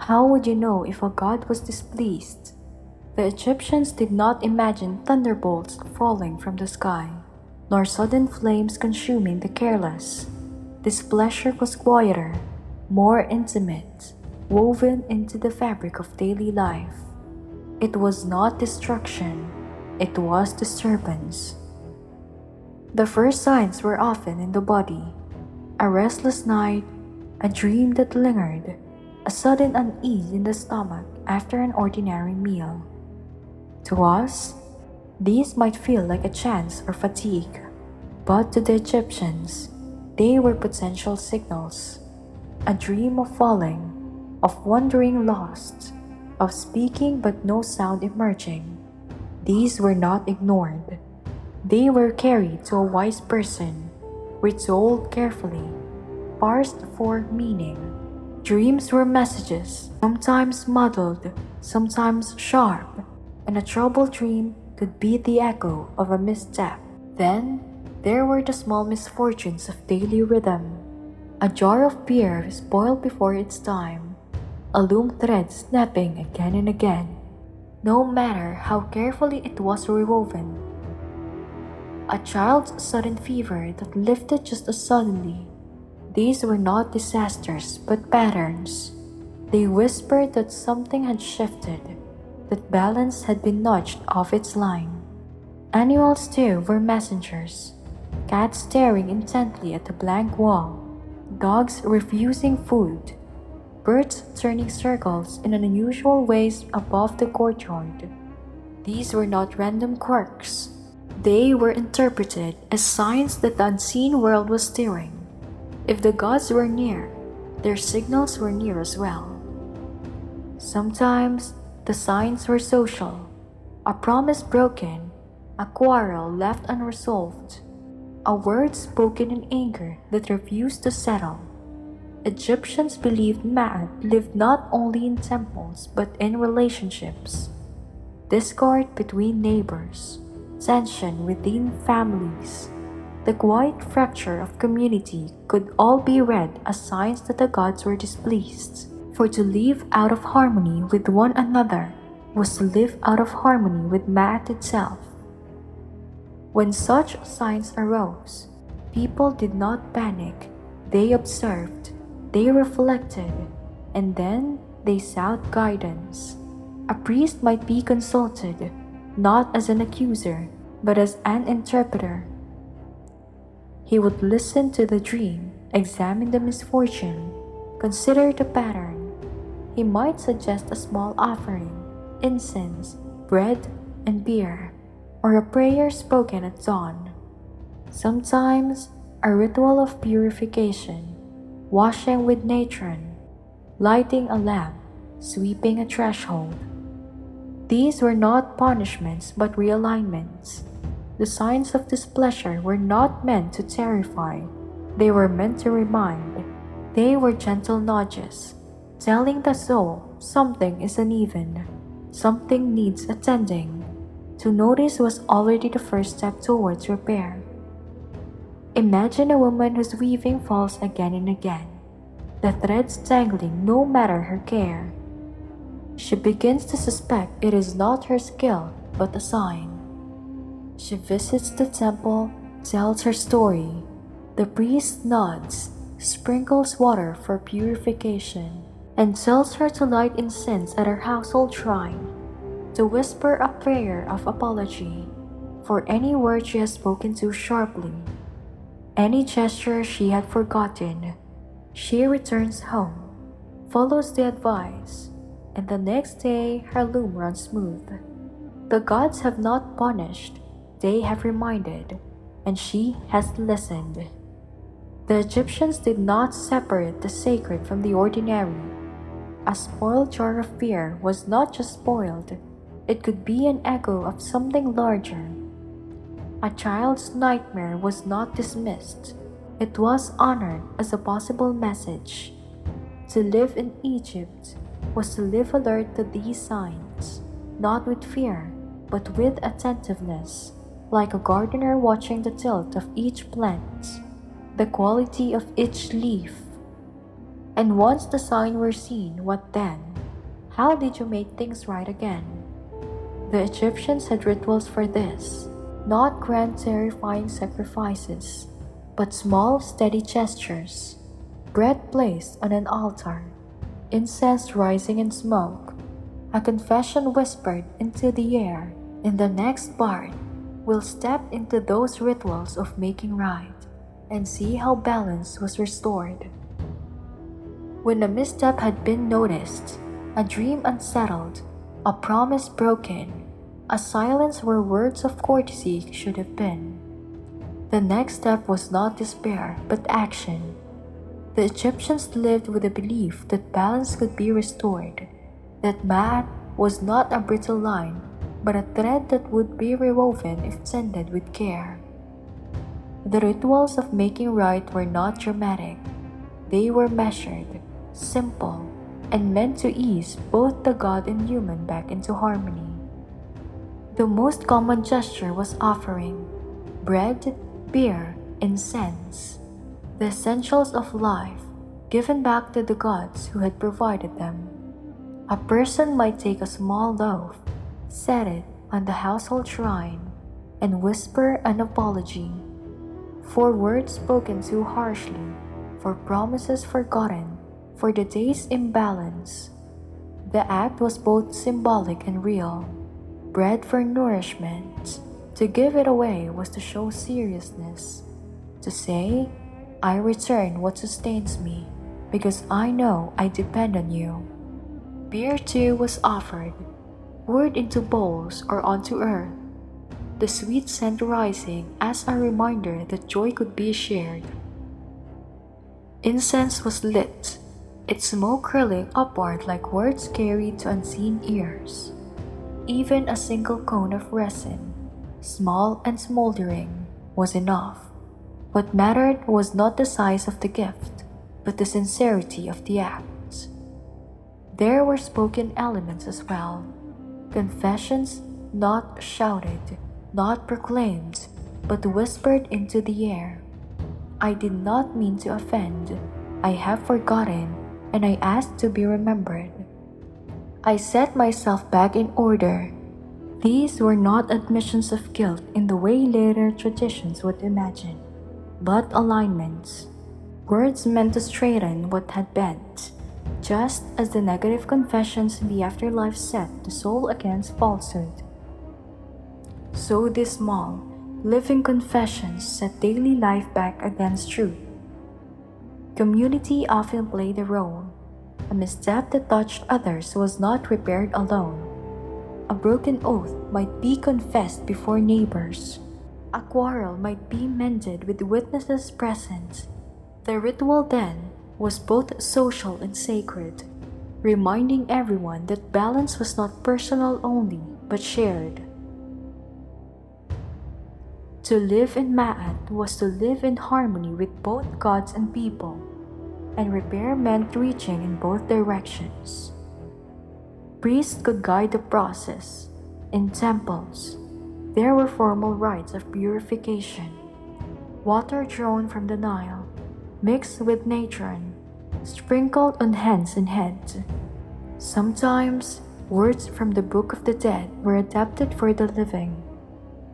How would you know if a god was displeased? The Egyptians did not imagine thunderbolts falling from the sky, nor sudden flames consuming the careless. Displeasure was quieter, more intimate, woven into the fabric of daily life. It was not destruction, it was disturbance. The first signs were often in the body: a restless night, a dream that lingered, a sudden unease in the stomach after an ordinary meal. To us, these might feel like a chance or fatigue, but to the Egyptians, they were potential signals: a dream of falling, of wandering lost, of speaking but no sound emerging. These were not ignored. They were carried to a wise person, retold carefully, parsed for meaning. Dreams were messages, sometimes muddled, sometimes sharp, and a troubled dream could be the echo of a misstep. Then, there were the small misfortunes of daily rhythm: a jar of beer spoiled before its time, a loom thread snapping again and again, no matter how carefully it was rewoven, a child's sudden fever that lifted just as suddenly. These were not disasters, but patterns. They whispered that something had shifted, that balance had been nudged off its line. Animals too were messengers: cats staring intently at the blank wall, dogs refusing food, birds turning circles in unusual ways above the courtyard. These were not random quirks. They were interpreted as signs that the unseen world was stirring. If the gods were near, their signals were near as well. Sometimes, the signs were social: a promise broken, a quarrel left unresolved, a word spoken in anger that refused to settle. Egyptians believed Ma'at lived not only in temples but in relationships: discord between neighbors, tension within families, the quiet fracture of community could all be read as signs that the gods were displeased. For to live out of harmony with one another was to live out of harmony with Ma'at itself. When such signs arose, people did not panic. They observed, they reflected, and then they sought guidance. A priest might be consulted, not as an accuser, but as an interpreter. He would listen to the dream, examine the misfortune, consider the pattern. He might suggest a small offering: incense, bread, and beer, or a prayer spoken at dawn. Sometimes, a ritual of purification: washing with natron, lighting a lamp, sweeping a threshold. These were not punishments but realignments. The signs of displeasure were not meant to terrify, they were meant to remind. They were gentle nudges, telling the soul something is uneven, something needs attending. To notice was already the first step towards repair. Imagine a woman whose weaving falls again and again, the threads tangling no matter her care. She begins to suspect it is not her skill, but a sign. She visits the temple, tells her story. The priest nods, sprinkles water for purification, and tells her to light incense at her household shrine, to whisper a prayer of apology for any word she has spoken too sharply, any gesture she had forgotten. She returns home, follows the advice, and the next day her loom runs smooth. The gods have not punished, they have reminded, and she has listened. The Egyptians did not separate the sacred from the ordinary. A spoiled jar of beer was not just spoiled, it could be an echo of something larger. A child's nightmare was not dismissed, it was honored as a possible message. To live in Egypt was to live alert to these signs, not with fear, but with attentiveness, like a gardener watching the tilt of each plant, the quality of each leaf. And once the signs were seen, what then? How did you make things right again? The Egyptians had rituals for this, not grand terrifying sacrifices, but small steady gestures. Bread placed on an altar, incense rising in smoke, a confession whispered into the air. In the next part, we'll step into those rituals of making right and see how balance was restored. When a misstep had been noticed, a dream unsettled, a promise broken, a silence where words of courtesy should have been, the next step was not despair but action. The Egyptians lived with the belief that balance could be restored, that Ma'at was not a brittle line but a thread that would be rewoven if tended with care. The rituals of making right were not dramatic. They were measured, simple, and meant to ease both the god and human back into harmony. The most common gesture was offering bread, beer, incense, the essentials of life given back to the gods who had provided them. A person might take a small loaf, set it on the household shrine, and whisper an apology for words spoken too harshly, for promises forgotten, for the day's imbalance. The act was both symbolic and real. Bread for nourishment. To give it away was to show seriousness. To say, I return what sustains me, because I know I depend on you. Beer too was offered, poured into bowls or onto earth, the sweet scent rising as a reminder that joy could be shared. Incense was lit, its smoke curling upward like words carried to unseen ears. Even a single cone of resin, small and smoldering, was enough. What mattered was not the size of the gift, but the sincerity of the act. There were spoken elements as well, confessions not shouted, not proclaimed, but whispered into the air. I did not mean to offend. I have forgotten, and I asked to be remembered. I set myself back in order. These were not admissions of guilt in the way later traditions would imagine, but alignments. Words meant to straighten what had bent, just as the negative confessions in the afterlife set the soul against falsehood. So these small, living confessions set daily life back against truth. Community often played a role. A misstep that touched others was not repaired alone. A broken oath might be confessed before neighbors. A quarrel might be mended with witnesses present. The ritual then was both social and sacred, reminding everyone that balance was not personal only, but shared. To live in Ma'at was to live in harmony with both gods and people, and repair meant reaching in both directions. Priests could guide the process. In temples, there were formal rites of purification. Water drawn from the Nile, mixed with natron, sprinkled on hands and heads. Sometimes, words from the Book of the Dead were adapted for the living.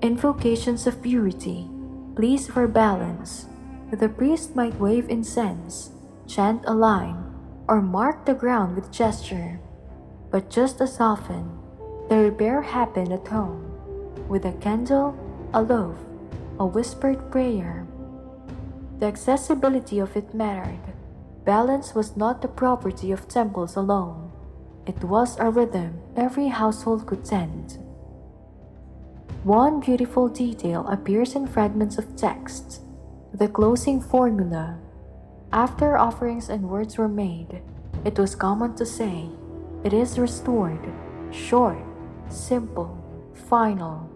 Invocations of purity, pleas for balance. The priest might wave incense, chant a line, or mark the ground with gesture. But just as often, the repair happened at home, with a candle, a loaf, a whispered prayer. The accessibility of it mattered. Balance was not the property of temples alone. It was a rhythm every household could tend. One beautiful detail appears in fragments of text, the closing formula. After offerings and words were made, it was common to say, "It is restored," short, simple, final.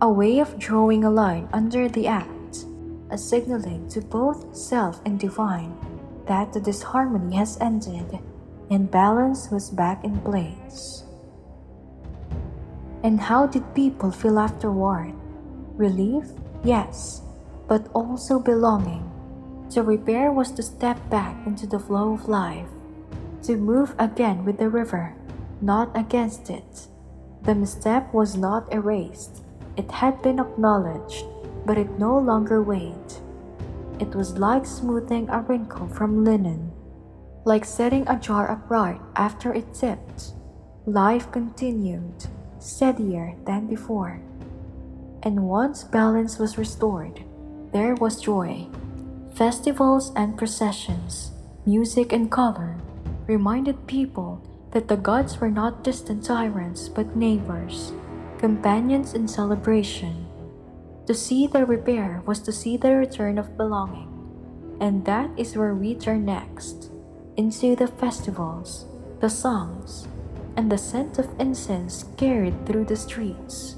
A way of drawing a line under the act, a signaling to both self and divine that the disharmony has ended and balance was back in place. And how did people feel afterward? Relief? Yes, but also belonging. To repair was to step back into the flow of life, to move again with the river, not against it. The misstep was not erased. It had been acknowledged, but it no longer weighed. It was like smoothing a wrinkle from linen, like setting a jar upright after it tipped. Life continued, steadier than before. And once balance was restored, there was joy. Festivals and processions, music and color, reminded people that the gods were not distant tyrants but neighbors, companions in celebration. To see the repair was to see the return of belonging, and that is where we turn next, into the festivals, the songs, and the scent of incense carried through the streets.